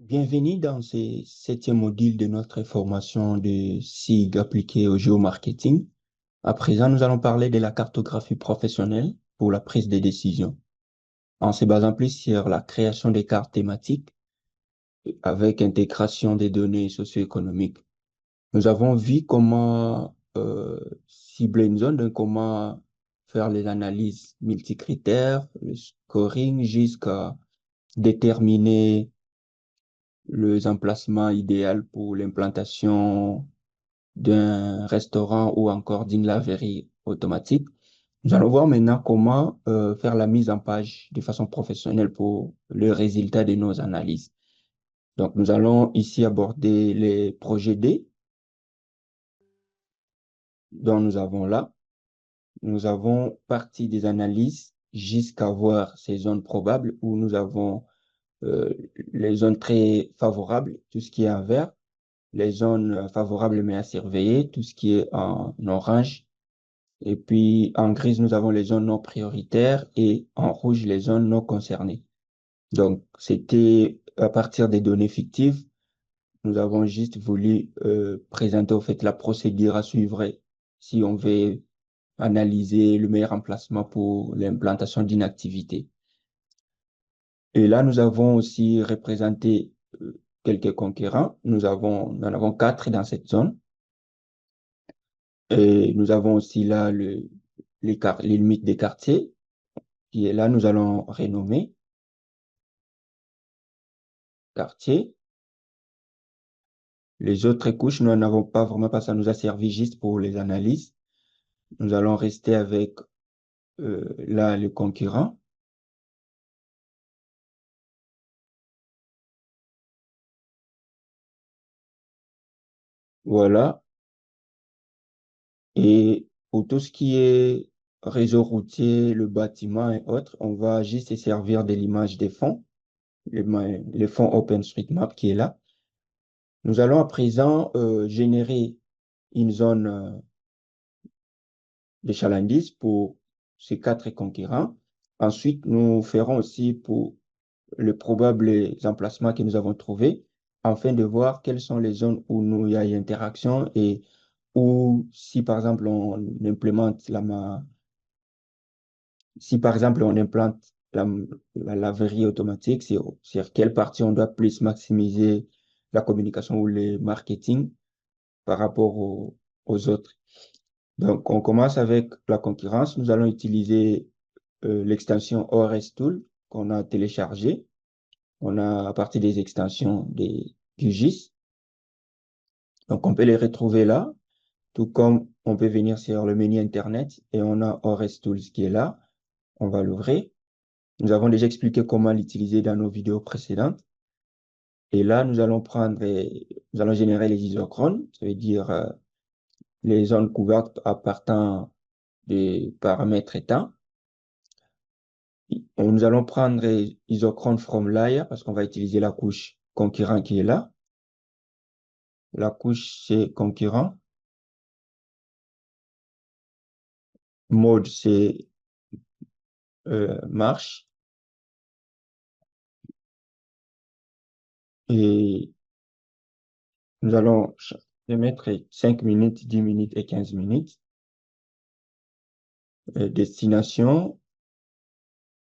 Bienvenue dans ce septième module de notre formation de SIG appliquée au géomarketing. À présent, nous allons parler de la cartographie professionnelle pour la prise de décision, en se basant plus sur la création des cartes thématiques avec intégration des données socio-économiques. Nous avons vu comment cibler une zone, donc comment faire les analyses multicritères, le scoring jusqu'à déterminer les emplacements idéal pour l'implantation d'un restaurant ou encore d'une laverie automatique. Nous allons voir maintenant comment faire la mise en page de façon professionnelle pour le résultat de nos analyses. Donc, nous allons ici aborder les projets D dont nous avons là. Nous avons parti des analyses jusqu'à voir ces zones probables où nous avons euh, les zones très favorables, tout ce qui est en vert, les zones favorables mais à surveiller, tout ce qui est en orange. Et puis en grise, nous avons les zones non prioritaires et en rouge, les zones non concernées. Donc, c'était à partir des données fictives. Nous avons juste voulu présenter au fait la procédure à suivre si on veut analyser le meilleur emplacement pour l'implantation d'une activité. Et là, nous avons aussi représenté quelques concurrents. Nous en avons quatre dans cette zone. Et nous avons aussi là les limites des quartiers, qui est là, nous allons renommer quartier. Les autres couches, nous n'en avons pas vraiment parce que ça nous a servi juste pour les analyses. Nous allons rester avec là le concurrent. Voilà. Et pour tout ce qui est réseau routier, le bâtiment et autres, on va juste se servir de l'image des fonds, les fonds OpenStreetMap qui est là. Nous allons à présent générer une zone de chalandise pour ces quatre concurrents. Ensuite, nous ferons aussi pour les probables emplacements que nous avons trouvés afin de voir quelles sont les zones où il y a une interaction et où, si par exemple si par exemple on implante la laverie automatique, sur quelle partie on doit plus maximiser la communication ou le marketing par rapport aux autres. Donc, on commence avec la concurrence. Nous allons utiliser l'extension ORS Tool qu'on a téléchargée. On a à partir des extensions du GIS. Donc, on peut les retrouver là, tout comme on peut venir sur le menu Internet et on a ORS Tools qui est là. On va l'ouvrir. Nous avons déjà expliqué comment l'utiliser dans nos vidéos précédentes. Et là, nous allons générer les isochrones, ça veut dire les zones couvertes à partant des paramètres états. Nous allons prendre isochrone from layer parce qu'on va utiliser la couche concurrent qui est là. La couche, c'est concurrent. Mode, c'est marche. Et nous allons mettre 5 minutes, 10 minutes et 15 minutes. Destination,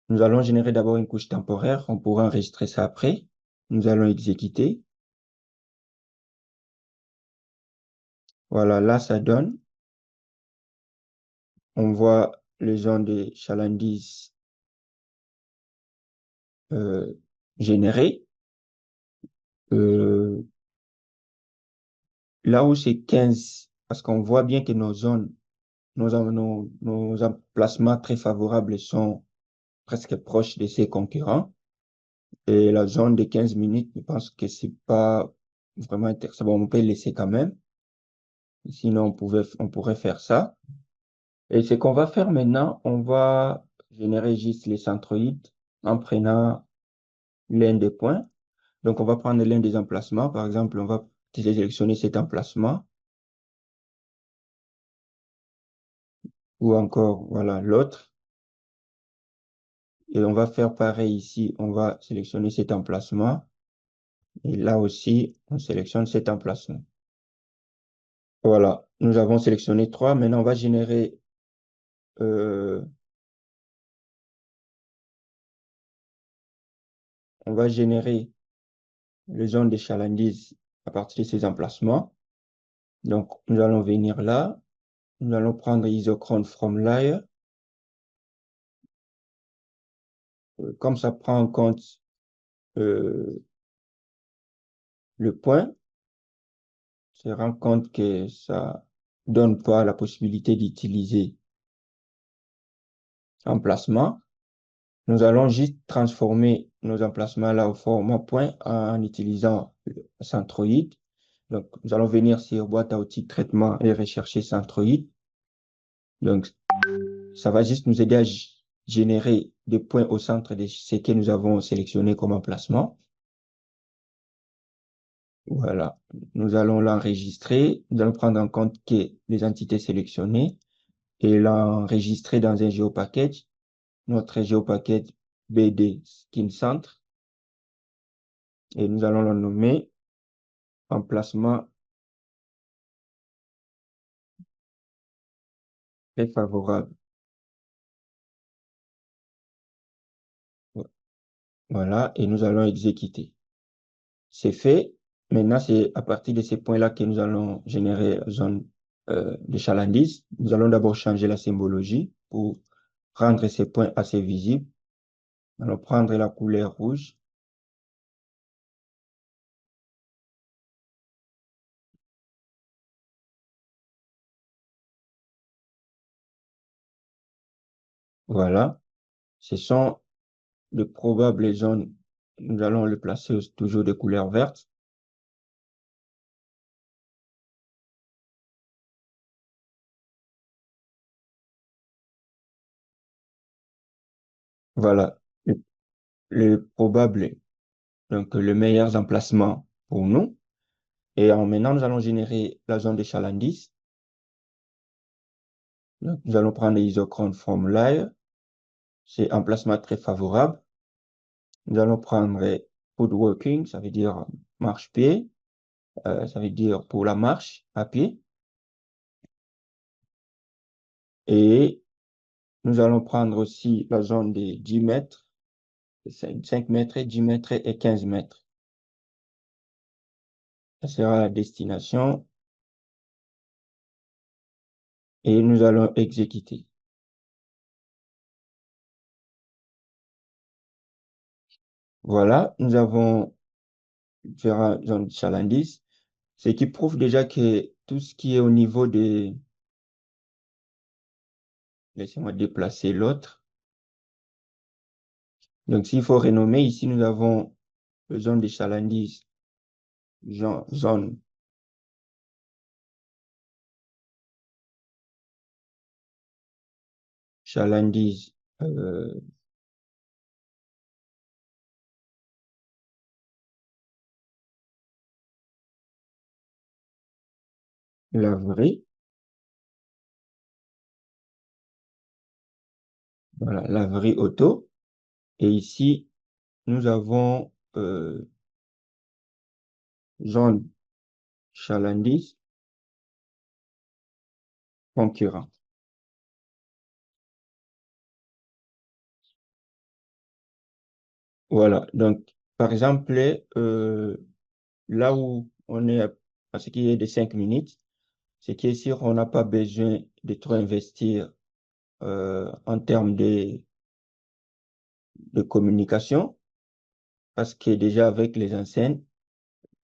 nous allons générer d'abord une couche temporaire. On pourra enregistrer ça après. Nous allons exécuter. Voilà, là, ça donne. On voit les zones de chalandise euh, générées. Euh, Là où c'est 15, parce qu'on voit bien que nos emplacements très favorables sont presque proches de ses concurrents. Et la zone de 15 minutes, je pense que c'est pas vraiment intéressant. Bon, on peut laisser quand même. Sinon, on pourrait faire ça. Et ce qu'on va faire maintenant, on va générer juste les centroïdes en prenant l'un des points. Donc, on va prendre l'un des emplacements. Par exemple, on va sélectionner cet emplacement ou encore, voilà, l'autre. Et on va faire pareil ici. On va sélectionner cet emplacement. Et là aussi, on sélectionne cet emplacement. Voilà, nous avons sélectionné trois. Maintenant, euh, on va générer les zones de chalandise à partir de ces emplacements. Donc, nous allons venir là. Nous allons prendre isochrone from layer. Comme ça prend en compte euh, le point, se rend compte que ça donne pas la possibilité d'utiliser emplacement. Nous allons juste transformer nos emplacements là au format point en utilisant Centroid. Donc, nous allons venir sur boîte à outils traitement et rechercher Centroid. Donc, ça va juste nous aider à générer des points au centre de ce que nous avons sélectionné comme emplacement. Voilà. Nous allons l'enregistrer. Nous allons prendre en compte que les entités sélectionnées et l'enregistrer dans un GeoPackage. Notre GeoPackage BD Skin Centre. Et nous allons le nommer emplacement très favorable. Voilà. Et nous allons exécuter. C'est fait. Maintenant, c'est à partir de ces points-là que nous allons générer la zone de chalandise. Nous allons d'abord changer la symbologie pour rendre ces points assez visibles. Nous allons prendre la couleur rouge. Voilà. Ce sont de probables zones. Nous allons le placer toujours de couleur verte. Voilà. Le probable, donc le meilleur emplacement pour nous. Et maintenant, nous allons générer la zone de chalandise. Donc, nous allons prendre l'isochrone from layer. C'est un placement très favorable. Nous allons prendre footworking, ça veut dire marche-pied, ça veut dire pour la marche à pied. Et nous allons prendre aussi la zone de 10 mètres, 5 mètres, 10 mètres et 15 mètres. Ça sera la destination et nous allons exécuter. Voilà, nous avons différentes zones de chalandise, ce qui prouve déjà que tout ce qui est au niveau de... Laissez-moi déplacer l'autre. Donc, s'il faut renommer, ici, nous avons la zone de chalandise, zone chalandise, laverie. Voilà, laverie auto. Et ici, nous avons zone chalandise, concurrent. Voilà, donc, par exemple, là où on est à ce qui est de 5 minutes, c'est qu'ici, on n'a pas besoin de trop investir en termes de communication, parce que déjà avec les enseignes,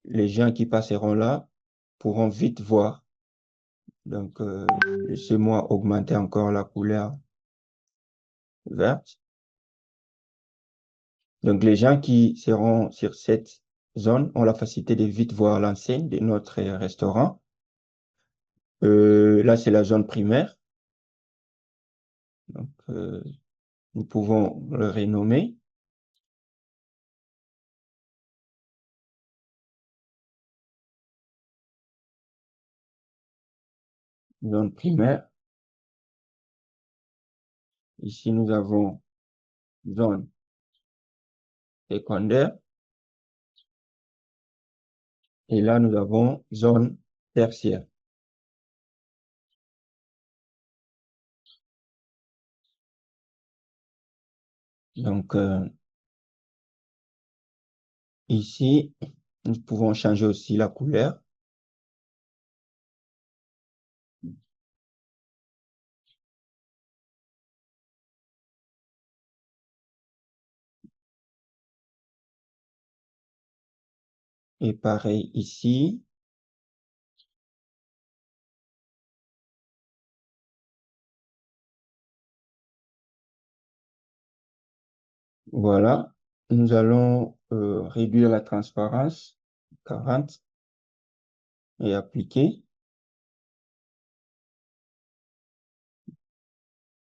les gens qui passeront là pourront vite voir. Donc, laissez-moi augmenter encore la couleur verte. Donc, les gens qui seront sur cette zone ont la facilité de vite voir l'enseigne de notre restaurant. Là, c'est la zone primaire. Donc, nous pouvons le renommer. Zone primaire. Ici, nous avons zone secondaire. Et là, nous avons zone tertiaire. Donc, ici, nous pouvons changer aussi la couleur. Et pareil ici. Voilà. Nous allons réduire la transparence, 40, et appliquer.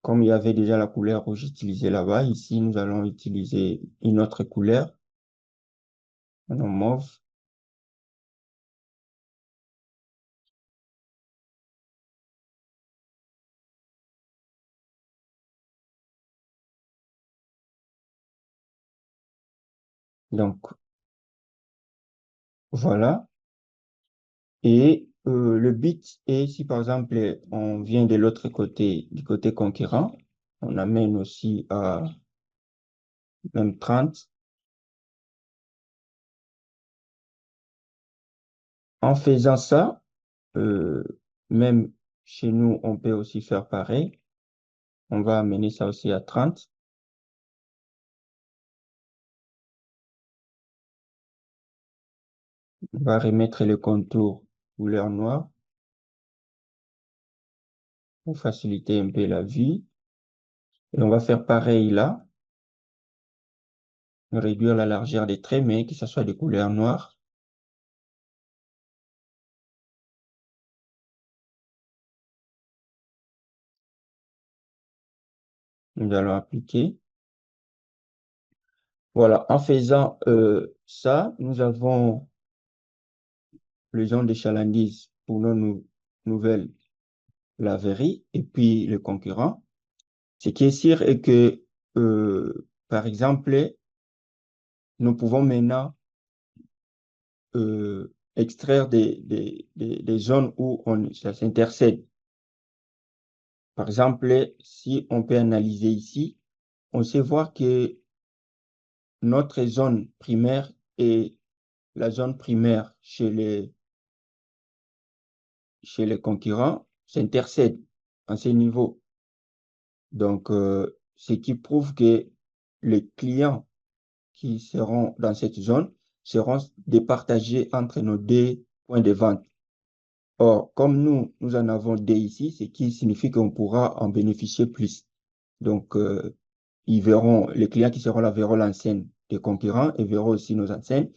Comme il y avait déjà la couleur rouge utilisée là-bas, ici, nous allons utiliser une autre couleur, en mauve. Donc, voilà. Et le but est, si par exemple, on vient de l'autre côté, du côté conquérant, on amène aussi à même 30. En faisant ça, euh, même chez nous, on peut aussi faire pareil. On va amener ça aussi à 30. On va remettre le contour couleur noire pour faciliter un peu la vie. Et on va faire pareil là, réduire la largeur des traits, mais que ce soit de couleur noire. Nous allons appliquer. Voilà, en faisant ça, nous avons le genre de chalandise pour nos nouvelles laveries et puis le concurrent. Ce qui est sûr est que, par exemple, nous pouvons maintenant extraire des zones où ça s'intercède. Par exemple, si on peut analyser ici, on sait voir que notre zone primaire et la zone primaire chez les concurrents s'intercèdent à ce niveau. Donc, ce qui prouve que les clients qui seront dans cette zone seront départagés entre nos deux points de vente. Or, comme nous en avons deux ici, ce qui signifie qu'on pourra en bénéficier plus. Donc, les clients qui seront là verront l'enseigne des concurrents et verront aussi nos enseignes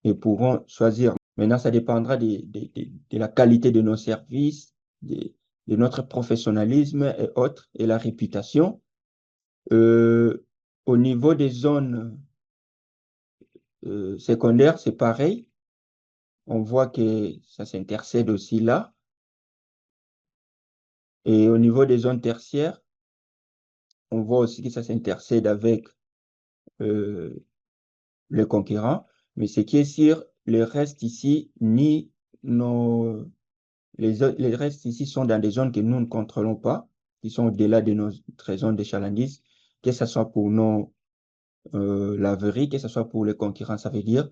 et pourront choisir. Maintenant, ça dépendra de la qualité de nos services, de notre professionnalisme et autres, et la réputation. Euh, Au niveau des zones secondaires, c'est pareil. On voit que ça s'intercède aussi là. Et au niveau des zones tertiaires, on voit aussi que ça s'intercède avec euh, le conquérant. Mais ce qui est sûr, le reste ici, ni nos, les restes ici sont dans des zones que nous ne contrôlons pas, qui sont au-delà de notre zone de chalandise, que ce soit pour nos laveries, que ce soit pour les concurrents. Ça veut dire,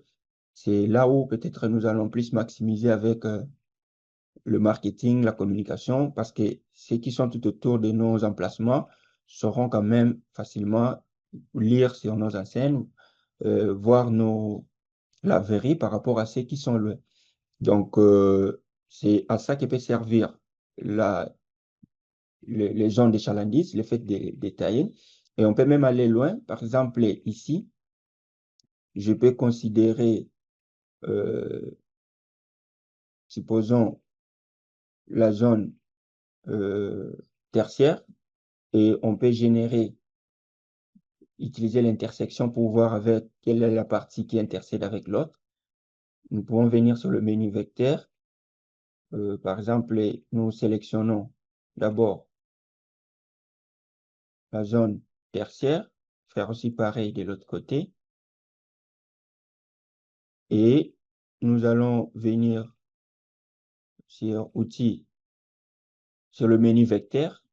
c'est là où peut-être nous allons plus maximiser avec le marketing, la communication, parce que ceux qui sont tout autour de nos emplacements sauront quand même facilement lire sur nos enseignes, voir nos laveries par rapport à ceux qui sont loin. Donc, c'est à ça que peut servir les zones de chalandise, le fait de détailler. Et on peut même aller loin. Par exemple, ici, je peux considérer, euh, supposons, la zone euh, tertiaire et on peut utiliser l'intersection pour voir avec quelle est la partie qui intercède avec l'autre. Nous pouvons venir sur le menu vecteur. Par exemple, nous sélectionnons d'abord la zone tertiaire, faire aussi pareil de l'autre côté. Et nous allons venir sur outils, sur le menu vecteur,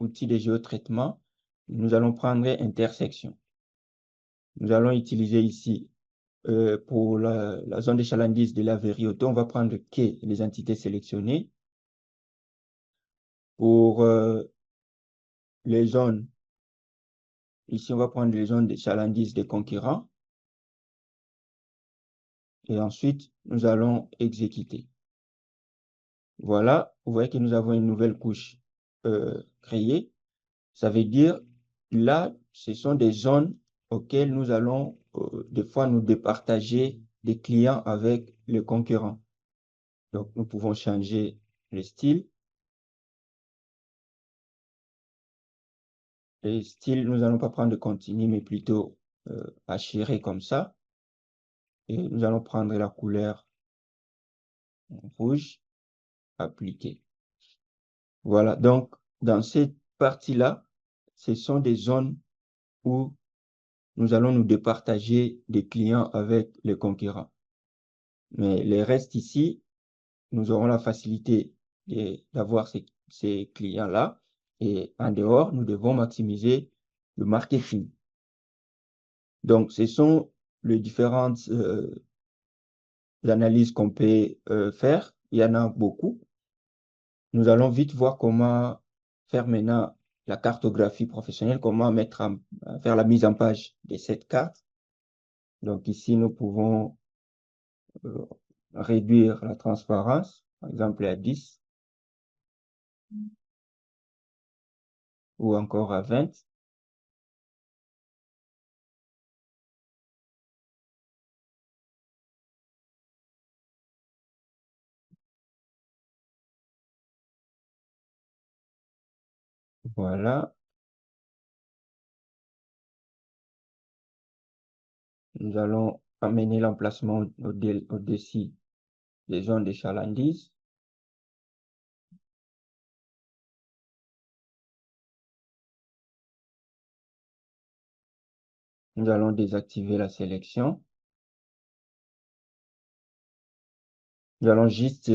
outils de géotraitement. Nous allons prendre intersection. Nous allons utiliser ici, pour la zone d'échalandise de la Vérioto, on va prendre K, les entités sélectionnées. Pour les zones, ici, on va prendre les zones d'échalandise des concurrents. Et ensuite, nous allons exécuter. Voilà, vous voyez que nous avons une nouvelle couche créée. Ça veut dire, là, ce sont des zones auxquelles nous allons des fois nous départager des clients avec les concurrents. Donc, nous pouvons changer le style. Et style, nous n'allons pas prendre de continu, mais plutôt hachiré comme ça. Et nous allons prendre la couleur rouge, appliquer. Voilà, donc dans cette partie-là, ce sont des zones où nous allons nous départager des clients avec les concurrents. Mais les restes ici, nous aurons la facilité d'avoir ces clients-là. Et en dehors, nous devons maximiser le marketing. Donc, ce sont les différentes analyses qu'on peut faire. Il y en a beaucoup. Nous allons vite voir comment faire maintenant la cartographie professionnelle, comment faire la mise en page de cette carte. Donc ici, nous pouvons euh, réduire la transparence, par exemple à 10 ou encore à 20. Voilà. Nous allons amener l'emplacement au-dessus des zones d'échalandise. Nous allons désactiver la sélection. Nous allons juste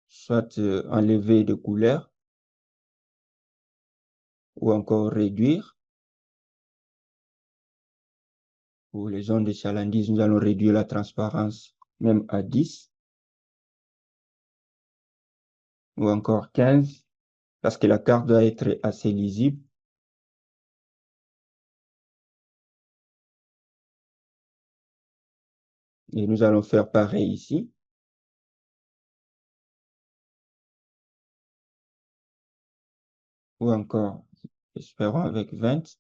soit enlever de couleurs ou encore réduire. Pour les zones d'échalandise, nous allons réduire la transparence même à 10 ou encore 15 parce que la carte doit être assez lisible. Et nous allons faire pareil ici. Ou encore, espérons avec 20.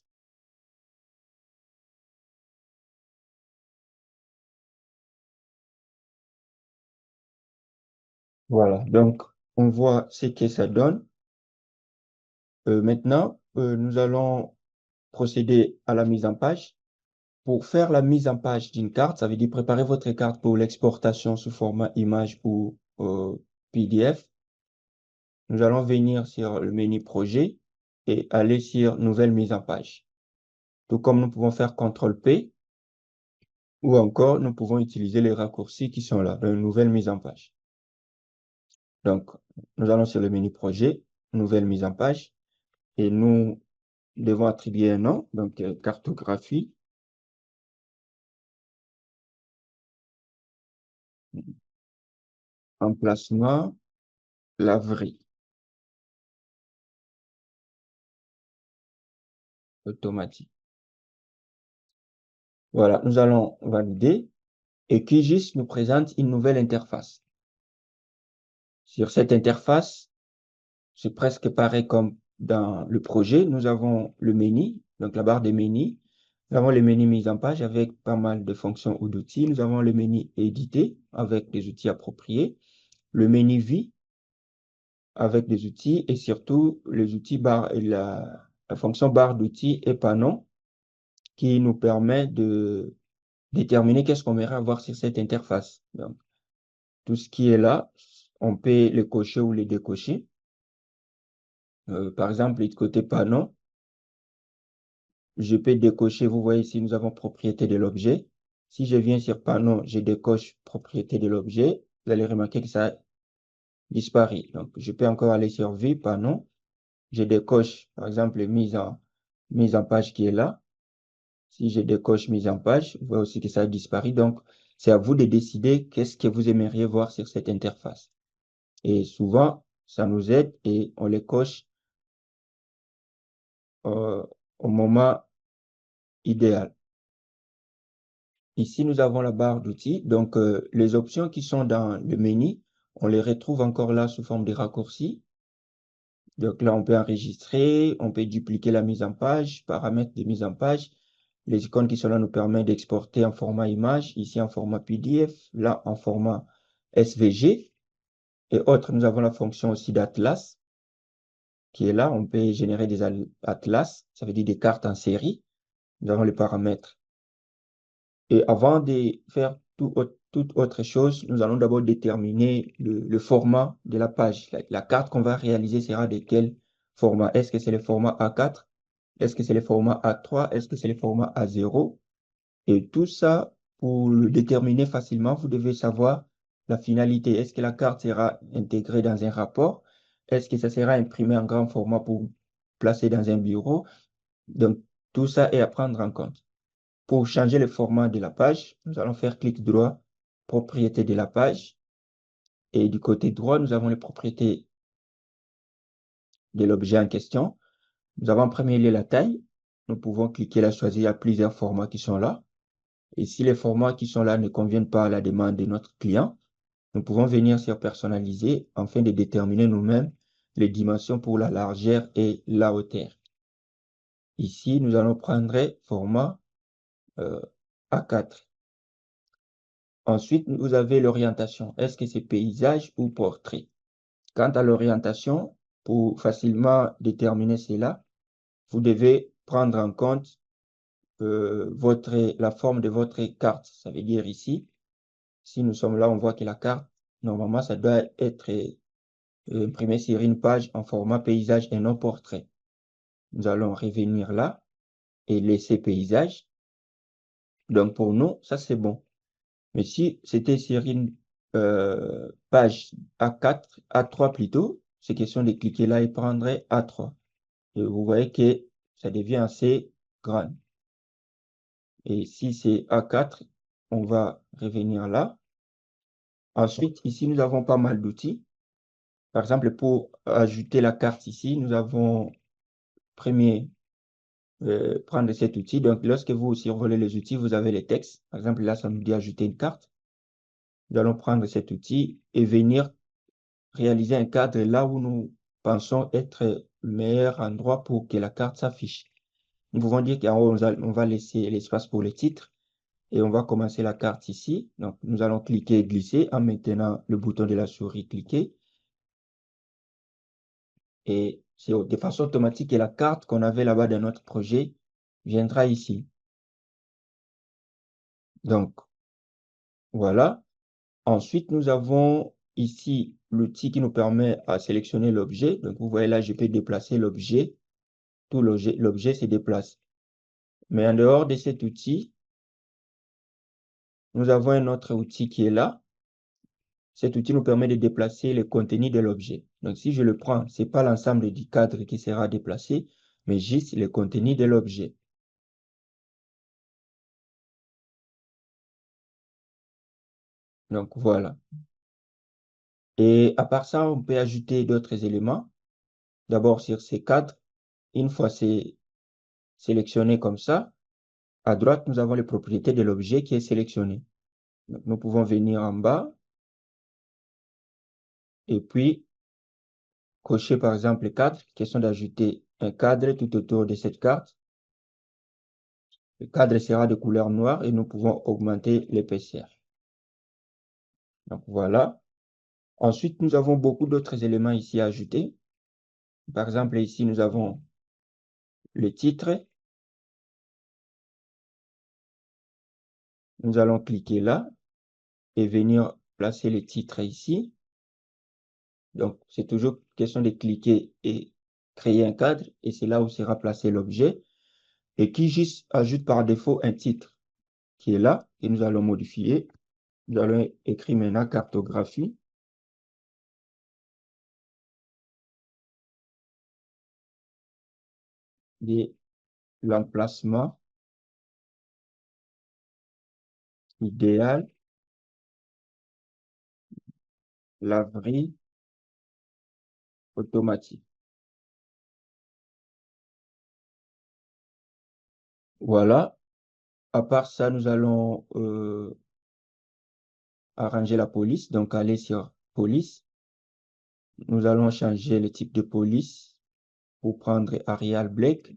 Voilà, donc on voit ce que ça donne. Maintenant, nous allons procéder à la mise en page. Pour faire la mise en page d'une carte, ça veut dire préparer votre carte pour l'exportation sous format image ou PDF. Nous allons venir sur le menu projet et aller sur nouvelle mise en page. Tout comme nous pouvons faire CTRL-P ou encore nous pouvons utiliser les raccourcis qui sont là, dans une nouvelle mise en page. Donc, nous allons sur le menu projet, nouvelle mise en page et nous devons attribuer un nom, donc cartographie. Emplacement, laverie, automatique. Voilà, nous allons valider et QGIS nous présente une nouvelle interface. Sur cette interface, c'est presque pareil comme dans le projet. Nous avons le menu, donc la barre des menus. Nous avons le menu mise en page avec pas mal de fonctions ou d'outils. Nous avons le menu éditer avec des outils appropriés. Le menu vie avec des outils et surtout les outils barre et la fonction barre d'outils et panneau qui nous permet de déterminer qu'est-ce qu'on aimerait avoir sur cette interface. Donc, tout ce qui est là, on peut le cocher ou le décocher. Par exemple, du côté panneau, je peux décocher, vous voyez ici, nous avons propriété de l'objet. Si je viens sur panneau, je décoche propriété de l'objet, vous allez remarquer que ça disparaît. Donc, je peux encore aller sur vue, panneau, je décoche, par exemple, mise en page qui est là. Si je décoche mise en page, vous voyez aussi que ça a disparu. Donc, c'est à vous de décider qu'est-ce que vous aimeriez voir sur cette interface. Et souvent, ça nous aide et on les coche au moment idéal. Ici, nous avons la barre d'outils. Donc, les options qui sont dans le menu, on les retrouve encore là sous forme de raccourcis. Donc là, on peut enregistrer, on peut dupliquer la mise en page, paramètres de mise en page. Les icônes qui sont là nous permettent d'exporter en format image, ici en format PDF, là en format SVG. Et autres, nous avons la fonction aussi d'atlas qui est là. On peut générer des atlas, ça veut dire des cartes en série. Nous avons les paramètres. Et avant de faire toute autre chose, nous allons d'abord déterminer le format de la page. La carte qu'on va réaliser sera de quel format? Est-ce que c'est le format A4? Est-ce que c'est le format A3? Est-ce que c'est le format A0? Et tout ça, pour le déterminer facilement, vous devez savoir la finalité. Est-ce que la carte sera intégrée dans un rapport? Est-ce que ça sera imprimé en grand format pour placer dans un bureau? Donc, tout ça est à prendre en compte. Pour changer le format de la page, nous allons faire clic droit, propriété de la page. Et du côté droit, nous avons les propriétés de l'objet en question. Nous avons en premier lieu la taille. Nous pouvons cliquer là, choisir, il y a plusieurs formats qui sont là. Et si les formats qui sont là ne conviennent pas à la demande de notre client, nous pouvons venir sur personnaliser afin de déterminer nous-mêmes les dimensions pour la largeur et la hauteur. Ici, nous allons prendre format A4. Ensuite, vous avez l'orientation. Est-ce que c'est paysage ou portrait? Quant à l'orientation, pour facilement déterminer cela, vous devez prendre en compte la forme de votre carte. Ça veut dire ici, si nous sommes là, on voit que la carte, normalement, ça doit être imprimé sur une page en format paysage et non portrait. Nous allons revenir là et laisser paysage. Donc, pour nous, ça, c'est bon. Mais si c'était sur une page A4, A3 plutôt, c'est question de cliquer là et prendre A3. Et vous voyez que ça devient assez grand. Et si c'est A4, on va revenir là. Ensuite, ici, nous avons pas mal d'outils. Par exemple, pour ajouter la carte ici, nous avons premier prendre cet outil. Donc, lorsque vous survolez les outils, vous avez les textes. Par exemple, là, ça nous dit ajouter une carte. Nous allons prendre cet outil et venir réaliser un cadre là où nous pensons être le meilleur endroit pour que la carte s'affiche. Nous pouvons dire qu'en haut, on va laisser l'espace pour les titres et on va commencer la carte ici. Donc, nous allons cliquer et glisser en maintenant le bouton de la souris cliquer. Et c'est de façon automatique que la carte qu'on avait là-bas dans notre projet viendra ici. Donc, voilà. Ensuite, nous avons ici l'outil qui nous permet à sélectionner l'objet. Donc, vous voyez là, je peux déplacer l'objet. Tout l'objet se déplace. Mais en dehors de cet outil, nous avons un autre outil qui est là. Cet outil nous permet de déplacer le contenu de l'objet. Donc, si je le prends, ce n'est pas l'ensemble du cadre qui sera déplacé, mais juste le contenu de l'objet. Donc, voilà. Et à part ça, on peut ajouter d'autres éléments. D'abord, sur ces cadres, une fois c'est sélectionné comme ça, à droite, nous avons les propriétés de l'objet qui est sélectionné. Donc, nous pouvons venir en bas et puis cocher par exemple le cadre, question d'ajouter un cadre tout autour de cette carte. Le cadre sera de couleur noire et nous pouvons augmenter l'épaisseur. Donc voilà. Ensuite, nous avons beaucoup d'autres éléments ici à ajouter. Par exemple, ici, nous avons le titre. Nous allons cliquer là et venir placer le titre ici. Donc, c'est toujours question de cliquer et créer un cadre et c'est là où sera placé l'objet et qui juste ajoute par défaut un titre. qui est là, et nous allons modifier. Nous allons écrire maintenant cartographie. De l'emplacement idéal, laverie automatique. Voilà. À part ça, nous allons arranger la police. Donc, aller sur police. Nous allons changer le type de police pour prendre Arial Black.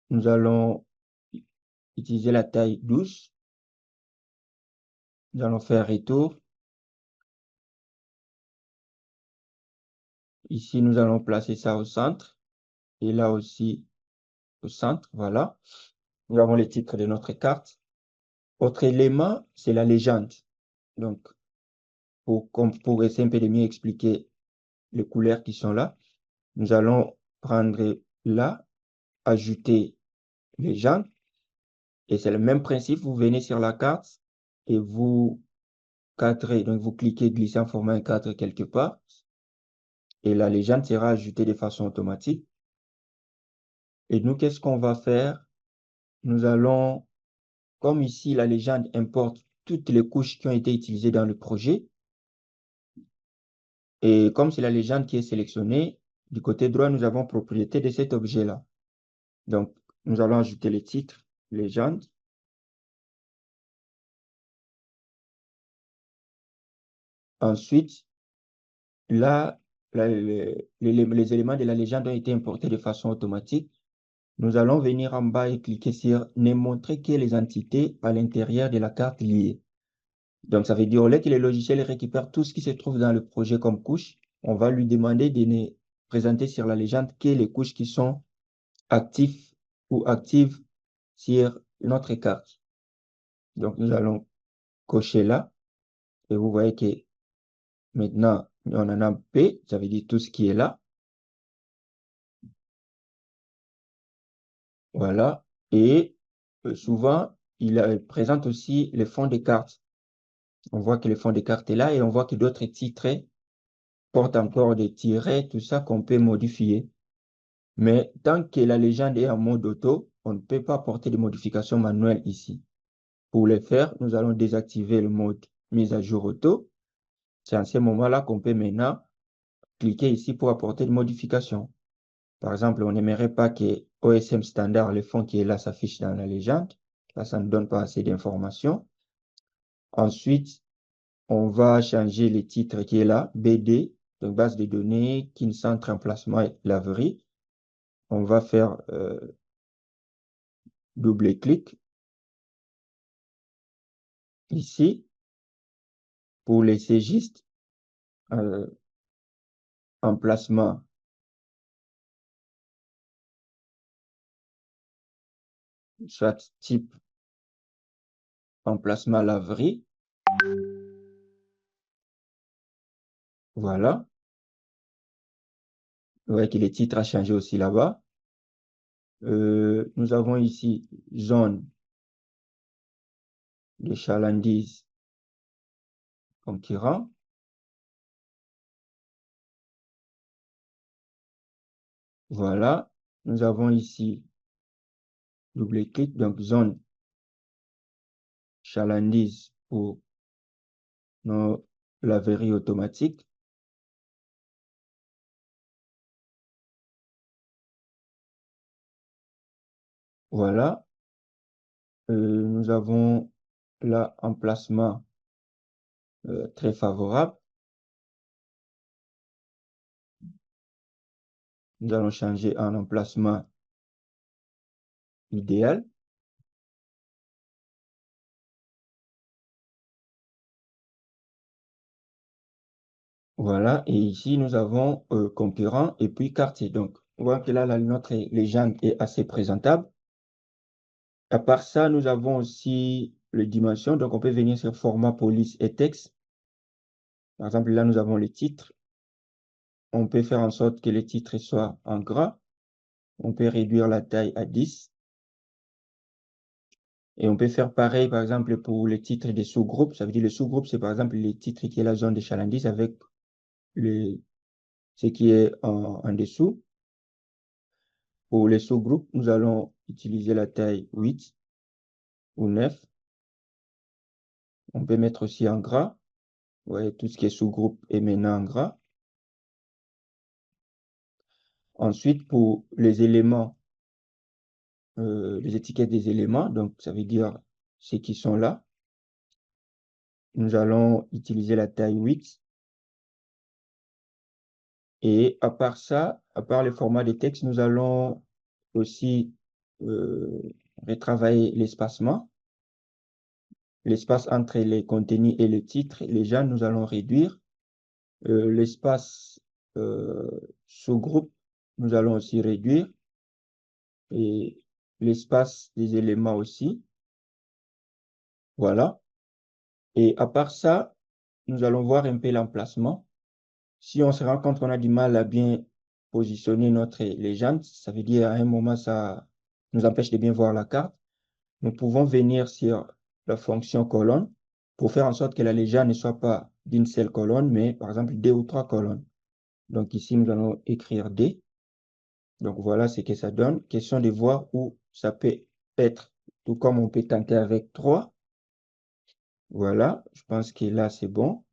Nous allons utiliser la taille 12. Nous allons faire retour. Ici, nous allons placer ça au centre. Et là aussi, au centre. Voilà. Nous avons le titre de notre carte. Autre élément, c'est la légende. Donc, pour essayer un peu de mieux expliquer les couleurs qui sont là, nous allons prendre là, ajouter légende. Et c'est le même principe. Vous venez sur la carte et vous cadrez. Donc, vous cliquez glisser en format un cadre quelque part. Et la légende sera ajoutée de façon automatique. Et nous, qu'est-ce qu'on va faire? Nous allons, comme ici, la légende importe toutes les couches qui ont été utilisées dans le projet. Et comme c'est la légende qui est sélectionnée, du côté droit, nous avons propriété de cet objet-là. Donc, nous allons ajouter le titre, légende. Ensuite, là, les éléments de la légende ont été importés de façon automatique. Nous allons venir en bas et cliquer sur ne montrer que les entités à l'intérieur de la carte liée. Donc, ça veut dire, au lieu que le logiciel récupère tout ce qui se trouve dans le projet comme couche, on va lui demander de ne présenter sur la légende que les couches qui sont actives ou actives sur notre carte. Donc, nous allons cocher là. Et vous voyez que maintenant, on en a P, ça veut dire tout ce qui est là. Voilà. Et souvent, il présente aussi le fond des cartes. On voit que le fond des cartes est là et on voit que d'autres titres portent encore des tirets, tout ça qu'on peut modifier. Mais tant que la légende est en mode auto, on ne peut pas apporter de modifications manuelles ici. Pour le faire, nous allons désactiver le mode mise à jour auto. C'est à ce moment-là qu'on peut maintenant cliquer ici pour apporter des modifications. Par exemple, on n'aimerait pas que OSM standard, le fond qui est là, s'affiche dans la légende. Là, ça ne donne pas assez d'informations. Ensuite, on va changer le titre qui est là, BD, donc base de données, Kin Centre Emplacement et Laverie. On va faire double-clic ici pour laisser juste euh, emplacement soit type emplacement laverie. Voilà. Vous voyez que le titre a changé aussi là-bas. Nous avons ici zone de chalandise concurrent. Voilà. Nous avons ici double-clic, donc zone chalandise pour nos laveries automatiques. Voilà. Nous avons là emplacement très favorable. Nous allons changer en emplacement idéal. Voilà. Et ici, nous avons concurrent et puis quartier. Donc, on voit que là, notre légende est assez présentable. À part ça, nous avons aussi les dimensions. Donc, on peut venir sur format police et texte. Par exemple, là, nous avons le titre. On peut faire en sorte que le titre soit en gras. On peut réduire la taille à 10. Et on peut faire pareil, par exemple, pour les titres des sous-groupes. Ça veut dire le sous-groupe, c'est par exemple les titres qui est la zone des chalandise avec le, ce qui est en dessous. Pour les sous-groupes, nous allons utiliser la taille 8 ou 9. On peut mettre aussi en gras. Ouais, tout ce qui est sous-groupe est maintenant en gras. Ensuite, pour les éléments, les étiquettes des éléments, donc ça veut dire ceux qui sont là, nous allons utiliser la taille 8. Et à part ça, à part le format des textes, nous allons aussi euh, retravailler l'espacement. L'espace entre les contenus et le titre, les gens, nous allons réduire. L'espace euh, sous-groupe, nous allons aussi réduire. Et l'espace des éléments aussi. Voilà. Et à part ça, nous allons voir un peu l'emplacement. Si on se rend compte qu'on a du mal à bien positionner notre légende, ça veut dire à un moment, ça nous empêche de bien voir la carte. Nous pouvons venir sur la fonction colonne pour faire en sorte que la légende ne soit pas d'une seule colonne, mais par exemple deux ou trois colonnes. Donc ici, nous allons écrire D. Donc voilà ce que ça donne. Question de voir où ça peut être, tout comme on peut tenter avec 3. Voilà, je pense que là, c'est bon.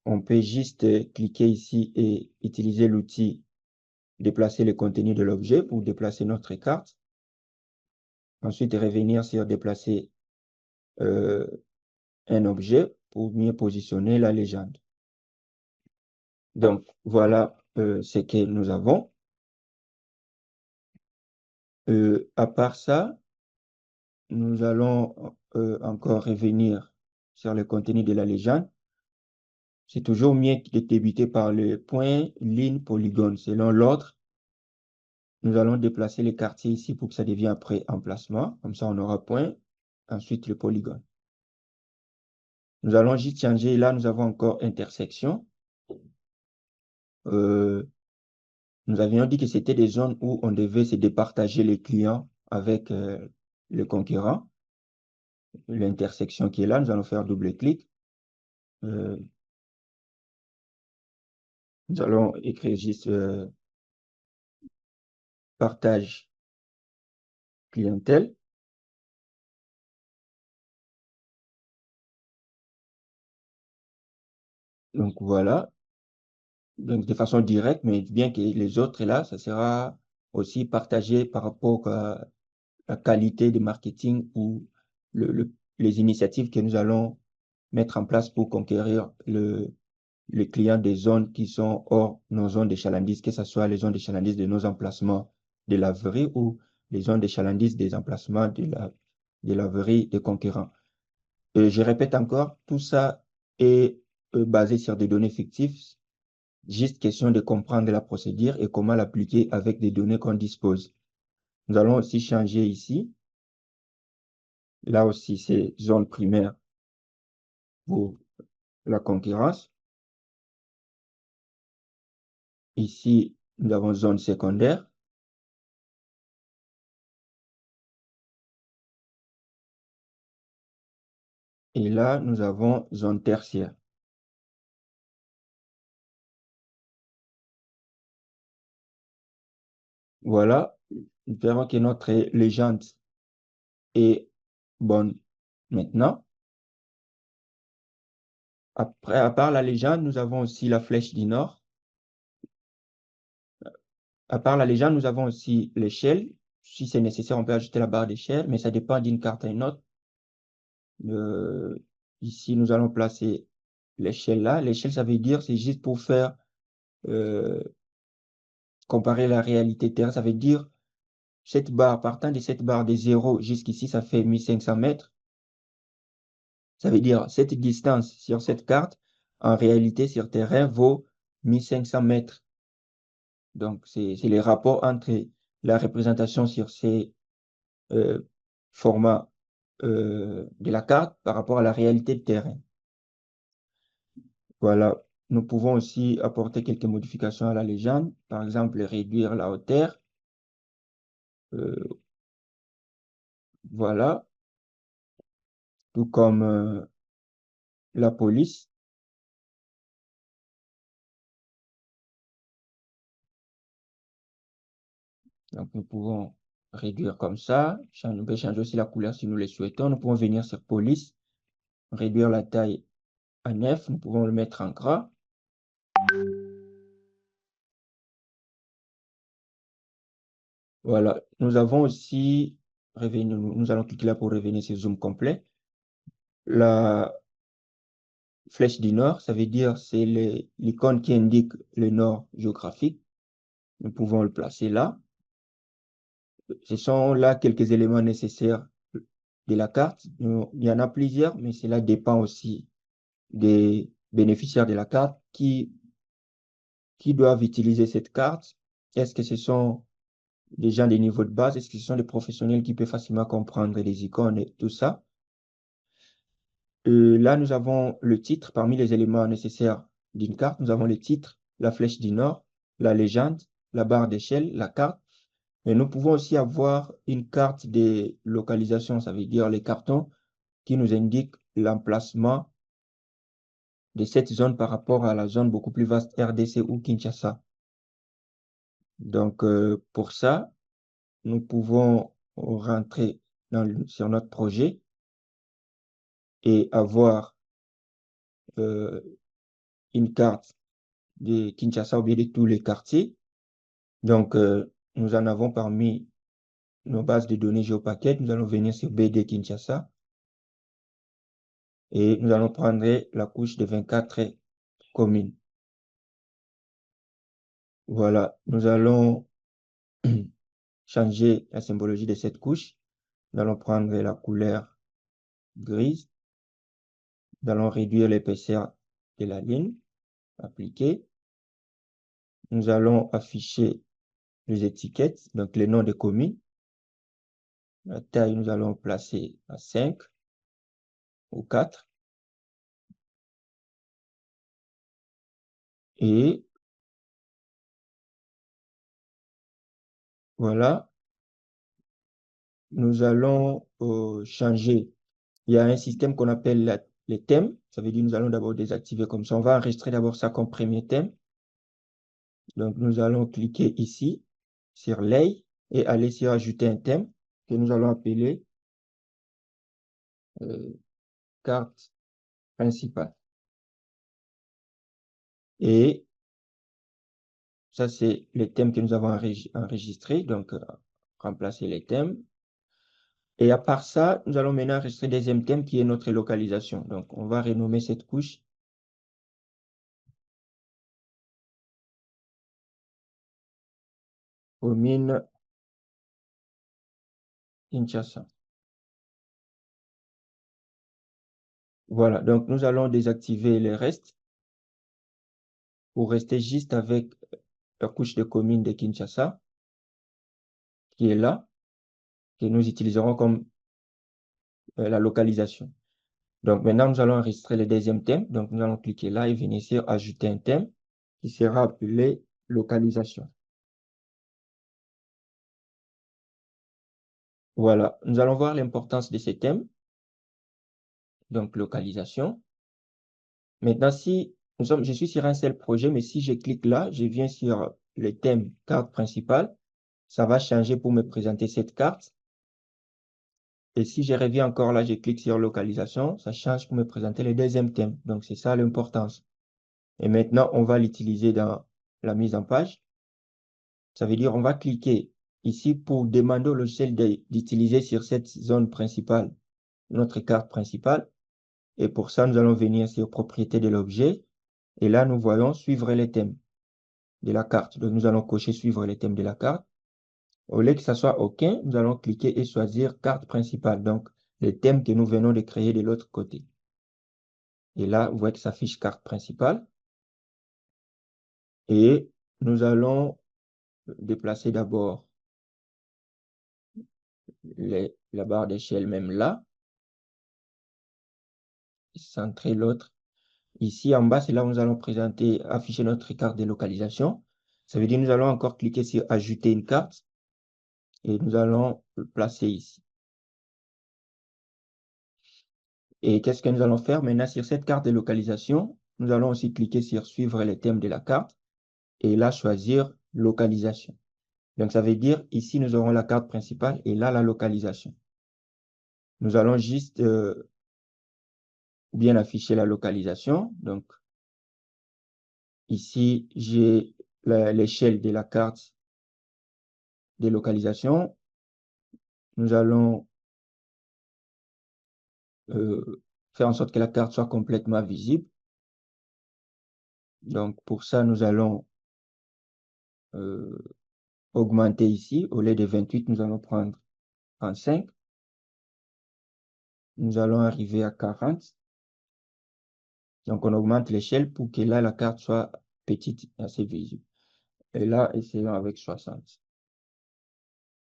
On peut juste cliquer ici et utiliser l'outil déplacer le contenu de l'objet pour déplacer notre carte. Ensuite, revenir sur déplacer euh, un objet pour mieux positionner la légende. Donc, voilà ce que nous avons. À part ça, nous allons encore revenir sur le contenu de la légende. C'est toujours mieux de débuter par le point, ligne, polygone. Selon l'ordre, nous allons déplacer les quartiers ici pour que ça devienne après emplacement. Comme ça, on aura point, ensuite le polygone. Nous allons juste changer. Là, nous avons encore intersection. Euh, Nous avions dit que c'était des zones où on devait se départager les clients avec le concurrent. L'intersection qui est là, nous allons faire double-clic. Euh, Nous allons écrire juste partage clientèle. Donc voilà, donc de façon directe, mais bien que les autres là, ça sera aussi partagé par rapport à la qualité de marketing ou les initiatives que nous allons mettre en place pour conquérir les clients des zones qui sont hors nos zones de chalandise, que ce soit les zones de chalandise de nos emplacements de laverie ou les zones de chalandise des emplacements de laverie des concurrents. Je répète encore, tout ça est basé sur des données fictives. Juste question de comprendre la procédure et comment l'appliquer avec des données qu'on dispose. Nous allons aussi changer ici. Là aussi, c'est zone primaire pour la concurrence. Ici, nous avons zone secondaire. Et là, nous avons zone tertiaire. Voilà, nous verrons que notre légende est bonne maintenant. Après, à part la légende, nous avons aussi la flèche du nord. À part la légende, nous avons aussi l'échelle. Si c'est nécessaire, on peut ajouter la barre d'échelle, mais ça dépend d'une carte à une autre. Euh, Ici, nous allons placer l'échelle là. L'échelle, ça veut dire, c'est juste pour faire euh, comparer la réalité terrestre. Ça veut dire, cette barre, partant de cette barre de 0 jusqu'ici, ça fait 1500 mètres. Ça veut dire, cette distance sur cette carte, en réalité, sur terrain, vaut 1500 mètres. Donc, c'est les rapports entre la représentation sur ces euh, formats de la carte par rapport à la réalité de terrain. Voilà. Nous pouvons aussi apporter quelques modifications à la légende. Par exemple, réduire la hauteur. Euh, Voilà, tout comme la police. Donc, nous pouvons réduire comme ça. On peut changer aussi la couleur si nous le souhaitons. Nous pouvons venir sur police, réduire la taille à 9. Nous pouvons le mettre en gras. Voilà. Nous avons aussi, nous allons cliquer là pour revenir sur zoom complet. La flèche du nord, ça veut dire c'est l'icône qui indique le nord géographique. Nous pouvons le placer là. Ce sont là quelques éléments nécessaires de la carte. Il y en a plusieurs, mais cela dépend aussi des bénéficiaires de la carte qui doivent utiliser cette carte. Est-ce que ce sont des gens des niveaux de base? Est-ce que ce sont des professionnels qui peuvent facilement comprendre les icônes et tout ça? Là, nous avons le titre parmi les éléments nécessaires d'une carte. Nous avons le titre, la flèche du nord, la légende, la barre d'échelle, la carte. Mais nous pouvons aussi avoir une carte de localisation, ça veut dire les cartons qui nous indiquent l'emplacement de cette zone par rapport à la zone beaucoup plus vaste RDC ou Kinshasa. Donc, pour ça, nous pouvons rentrer sur notre projet et avoir euh, une carte de Kinshasa ou bien de tous les quartiers. Donc, nous en avons parmi nos bases de données GeoPacket. Nous allons venir sur BD Kinshasa et nous allons prendre la couche de 24 communes. Voilà, nous allons changer la symbologie de cette couche. Nous allons prendre la couleur grise. Nous allons réduire l'épaisseur de la ligne, appliquer. Nous allons afficher les étiquettes, donc les noms des communes. La taille, nous allons placer à 5 ou 4. Et voilà, nous allons changer. Il y a un système qu'on appelle les thèmes. Ça veut dire que nous allons d'abord désactiver comme ça. On va enregistrer d'abord ça comme premier thème. Donc, nous allons cliquer ici sur Lay et aller sur Ajouter un thème que nous allons appeler euh, carte principale. Et ça, c'est les thèmes que nous avons enregistrés. Donc, remplacer les thèmes. Et à part ça, nous allons maintenant enregistrer le deuxième thème qui est notre localisation. Donc, on va renommer cette couche commune Kinshasa. Voilà, donc nous allons désactiver les restes pour rester juste avec la couche de commune de Kinshasa qui est là, que nous utiliserons comme la localisation. Donc maintenant, nous allons enregistrer le deuxième thème. Donc nous allons cliquer là et venir sur Ajouter un thème qui sera appelé localisation. Voilà, nous allons voir l'importance de ces thèmes. Donc localisation. Maintenant, si je suis sur un seul projet, mais si je clique là, je viens sur le thème carte principale, ça va changer pour me présenter cette carte. Et si je reviens encore là, je clique sur localisation, ça change pour me présenter le deuxième thème. Donc, c'est ça l'importance. Et maintenant, on va l'utiliser dans la mise en page. Ça veut dire on va cliquer ici pour demander au logiciel d'utiliser sur cette zone principale notre carte principale. Et pour ça, nous allons venir sur propriété de l'objet. Et là, nous voyons suivre les thèmes de la carte. Donc, nous allons cocher suivre les thèmes de la carte. Au lieu que ça soit OK, nous allons cliquer et choisir carte principale. Donc, les thèmes que nous venons de créer de l'autre côté. Et là, vous voyez que ça affiche carte principale. Et nous allons déplacer d'abord la barre d'échelle même là. Centrer l'autre. Ici, en bas, c'est là où nous allons présenter, afficher notre carte de localisation. Ça veut dire que nous allons encore cliquer sur Ajouter une carte. Et nous allons le placer ici. Et qu'est-ce que nous allons faire maintenant sur cette carte de localisation? Nous allons aussi cliquer sur suivre les thèmes de la carte et là choisir localisation. Donc, ça veut dire ici, nous aurons la carte principale et là, la localisation. Nous allons juste bien afficher la localisation. Donc, ici, j'ai l'échelle de la carte de localisation. Nous allons faire en sorte que la carte soit complètement visible. Donc, pour ça, nous allons euh, augmenter ici. Au lieu de 28, nous allons prendre 35. Nous allons arriver à 40. Donc, on augmente l'échelle pour que là, la carte soit petite et assez visible. Et là, essayons avec 60.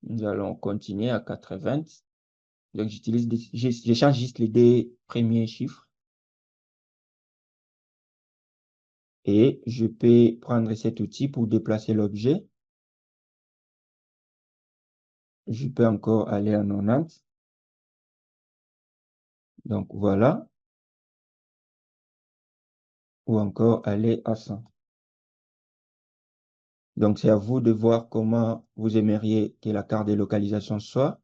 Nous allons continuer à 80. Donc, j'échange juste les deux premiers chiffres. Et je peux prendre cet outil pour déplacer l'objet. Je peux encore aller à 90. Donc, voilà. Ou encore aller à 100. Donc, c'est à vous de voir comment vous aimeriez que la carte de localisation soit.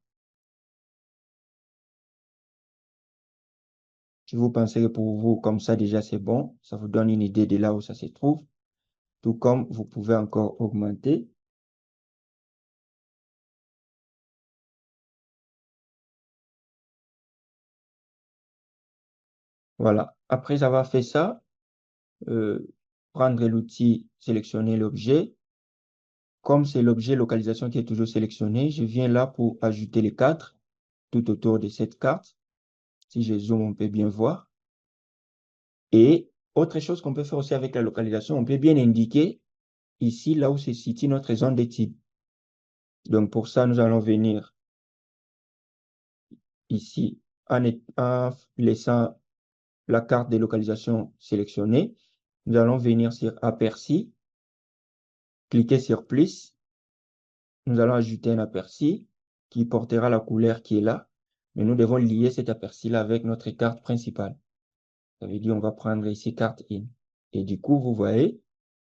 Si vous pensez que pour vous, comme ça, déjà, c'est bon, ça vous donne une idée de là où ça se trouve. Tout comme vous pouvez encore augmenter. Voilà. Après avoir fait ça, euh, prendre l'outil, sélectionner l'objet. Comme c'est l'objet localisation qui est toujours sélectionné, je viens là pour ajouter les cadres tout autour de cette carte. Si je zoome, on peut bien voir. Et autre chose qu'on peut faire aussi avec la localisation, on peut bien indiquer ici, là où se situe notre zone de type. Donc, pour ça, nous allons venir ici en laissant la carte de localisation sélectionnée. Nous allons venir sur Aperçu, cliquer sur Plus. Nous allons ajouter un aperçu qui portera la couleur qui est là. Mais nous devons lier cet aperçu-là avec notre carte principale. Ça veut dire on va prendre ici carte in. Et du coup, vous voyez,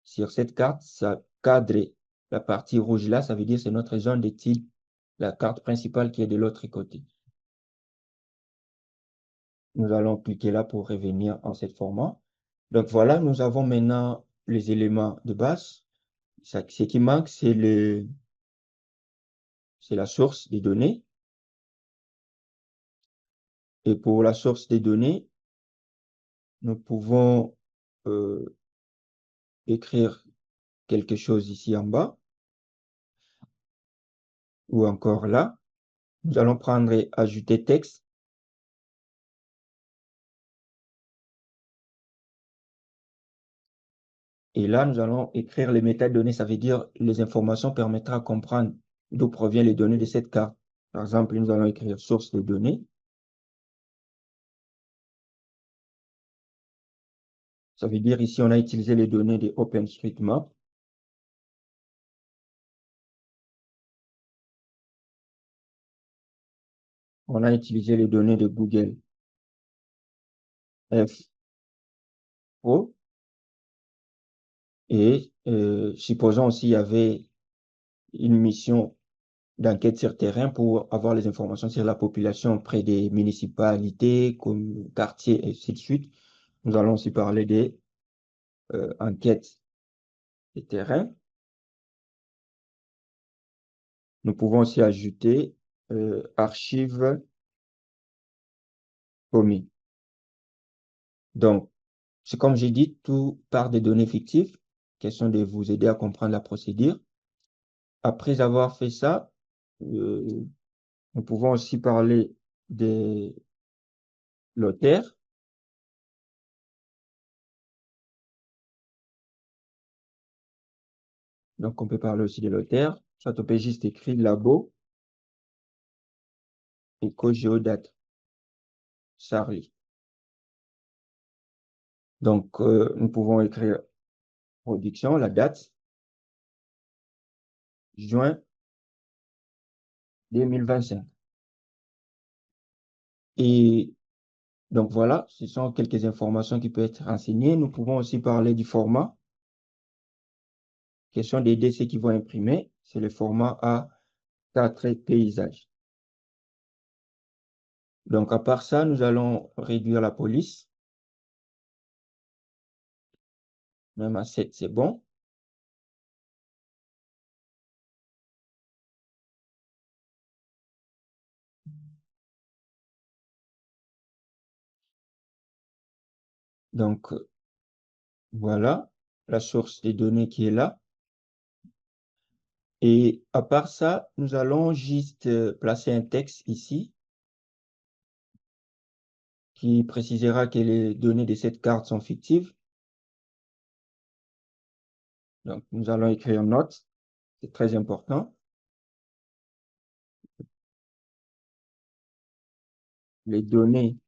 sur cette carte, ça cadre la partie rouge là. Ça veut dire c'est notre zone de type, la carte principale qui est de l'autre côté. Nous allons cliquer là pour revenir en cette format. Donc voilà, nous avons maintenant les éléments de base. Ce qui manque, c'est la source des données. Et pour la source des données, nous pouvons euh, écrire quelque chose ici en bas ou encore là. Nous allons prendre et ajouter texte. Et là, nous allons écrire les métadonnées. Ça veut dire les informations permettra de comprendre d'où proviennent les données de cette carte. Par exemple, nous allons écrire source de données. Ça veut dire ici, on a utilisé les données de OpenStreetMap. On a utilisé les données de Google F Pro. Et supposons aussi il y avait une mission d'enquête sur terrain pour avoir les informations sur la population près des municipalités, comme quartiers, et ainsi de suite. Nous allons aussi parler des enquêtes de terrain. Nous pouvons aussi ajouter archives commis. Donc, c'est comme j'ai dit, tout part des données fictives, question de vous aider à comprendre la procédure. Après avoir fait ça, euh, nous pouvons aussi parler de l'auteur. Donc, on peut parler aussi de l'auteur. Soit on peut juste écrire labo éco-géodate, Charlie. Donc, nous pouvons écrire production, la date, juin 2025. Et Donc voilà, ce sont quelques informations qui peuvent être renseignées. Nous pouvons aussi parler du format. Question d'aider ceux qui vont imprimer, c'est le format A4 paysage. Donc à part ça, nous allons réduire la police. Même à 7, c'est bon. Donc voilà la source des données qui est là. Et à part ça, nous allons juste placer un texte ici qui précisera que les données de cette carte sont fictives. Donc, nous allons écrire note, c'est très important. Les données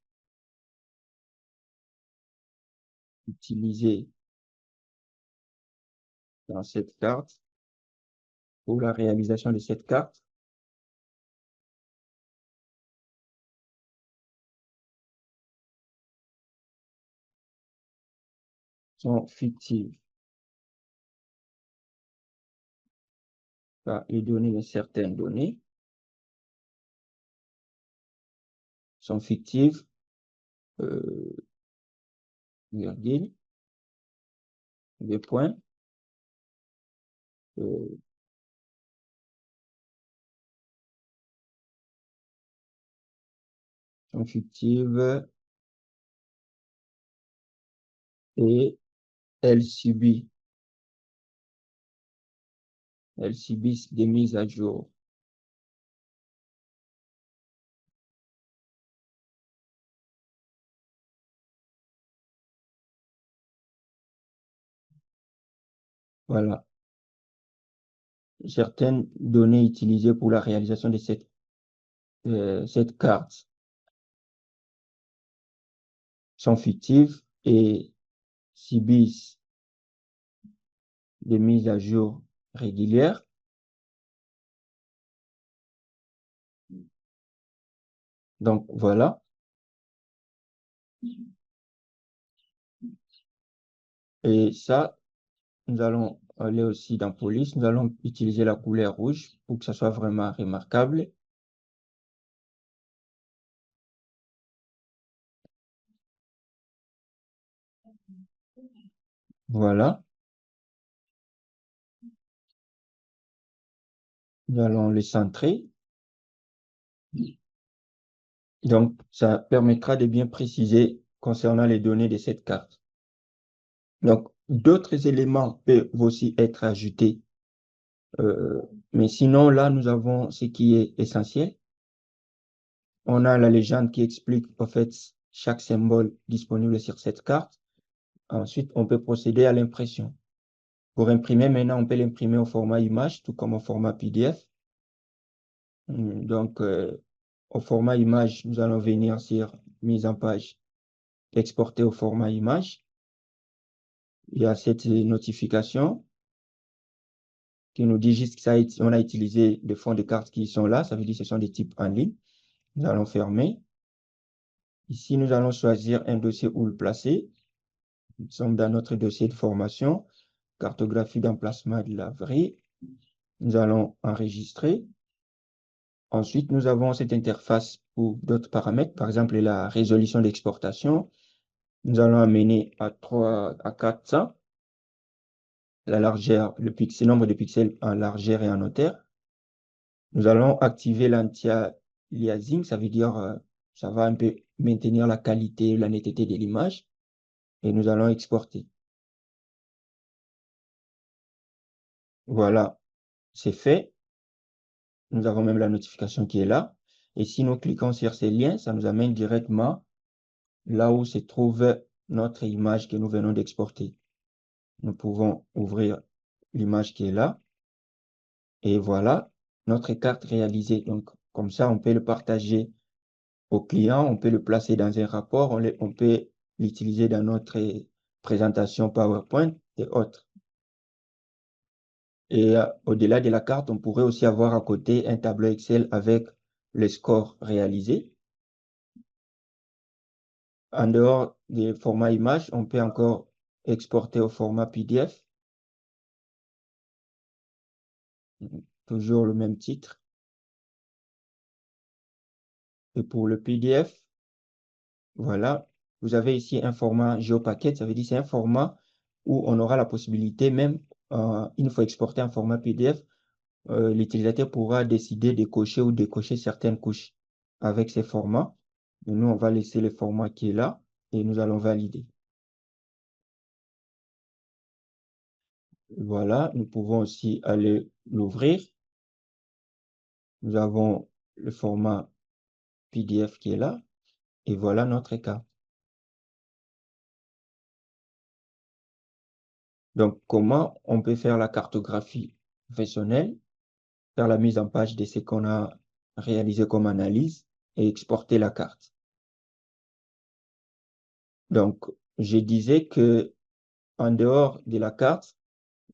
utilisées dans cette carte pour la réalisation de cette carte sont fictives. Enfin, les données, certaines données sont fictives, euh, virgule, des points, euh, sont fictives et elles subissent, elles subissent des mises à jour. Voilà. Certaines données utilisées pour la réalisation de cette carte sont fictives et subissent des mises à jour régulières. Donc, voilà. Et ça, nous allons aller aussi dans police. Nous allons utiliser la couleur rouge pour que ça soit vraiment remarquable. Voilà. Nous allons le centrer. Donc, ça permettra de bien préciser concernant les données de cette carte. Donc, d'autres éléments peuvent aussi être ajoutés. Mais sinon, là, nous avons ce qui est essentiel. On a la légende qui explique, en fait, chaque symbole disponible sur cette carte. Ensuite, on peut procéder à l'impression. Pour imprimer, maintenant, on peut l'imprimer au format image, tout comme au format PDF. Donc, au format image, nous allons venir sur mise en page, exporter au format image. Il y a cette notification qui nous dit juste qu'on a utilisé des fonds de carte qui sont là. Ça veut dire que ce sont des types en ligne. Nous allons fermer. Ici, nous allons choisir un dossier où le placer. Nous sommes dans notre dossier de formation, cartographie d'emplacement de la vraie. Nous allons enregistrer. Ensuite, nous avons cette interface pour d'autres paramètres, par exemple la résolution d'exportation. Nous allons amener à 3 à 400 la largeur, le nombre de pixels en largeur et en hauteur. Nous allons activer l'anti-aliasing, ça veut dire ça va un peu maintenir la qualité, la netteté de l'image. Et nous allons exporter. Voilà, c'est fait. Nous avons même la notification qui est là. Et si nous cliquons sur ces liens, ça nous amène directement là où se trouve notre image que nous venons d'exporter. Nous pouvons ouvrir l'image qui est là. Et voilà notre carte réalisée. Donc, comme ça, on peut le partager au client, on peut le placer dans un rapport, on peut l'utiliser dans notre présentation PowerPoint et autres. Et au-delà de la carte, on pourrait aussi avoir à côté un tableau Excel avec les scores réalisés. En dehors des formats images, on peut encore exporter au format PDF, toujours le même titre. Et pour le PDF, voilà, vous avez ici un format GeoPacket, ça veut dire c'est un format où on aura la possibilité, même une fois exporté en format PDF, l'utilisateur pourra décider de cocher ou décocher certaines couches avec ces formats. Mais nous, on va laisser le format qui est là et nous allons valider. Voilà, nous pouvons aussi aller l'ouvrir. Nous avons le format PDF qui est là et voilà notre cas. Donc, comment on peut faire la cartographie professionnelle, faire la mise en page de ce qu'on a réalisé comme analyse et exporter la carte. Donc, je disais que en dehors de la carte,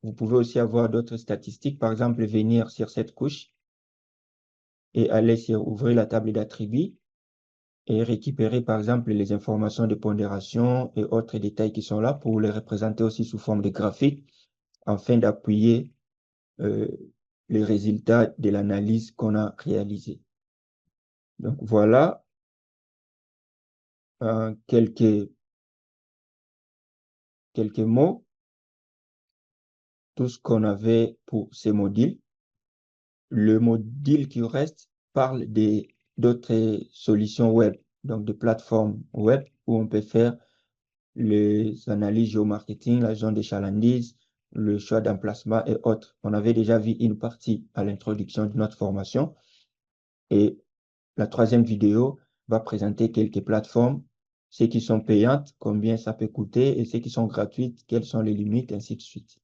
vous pouvez aussi avoir d'autres statistiques, par exemple, venir sur cette couche et aller sur ouvrir la table d'attributs et récupérer, par exemple, les informations de pondération et autres détails qui sont là pour les représenter aussi sous forme de graphique afin d'appuyer euh, les résultats de l'analyse qu'on a réalisée. Donc, voilà quelques mots, tout ce qu'on avait pour ces modules. Le module qui reste parle d'autres solutions web, donc de plateformes web où on peut faire les analyses géomarketing, la zone d'échalandise, le choix d'emplacement et autres. On avait déjà vu une partie à l'introduction de notre formation et la troisième vidéo va présenter quelques plateformes, ceux qui sont payantes, combien ça peut coûter et ceux qui sont gratuites, quelles sont les limites, ainsi de suite.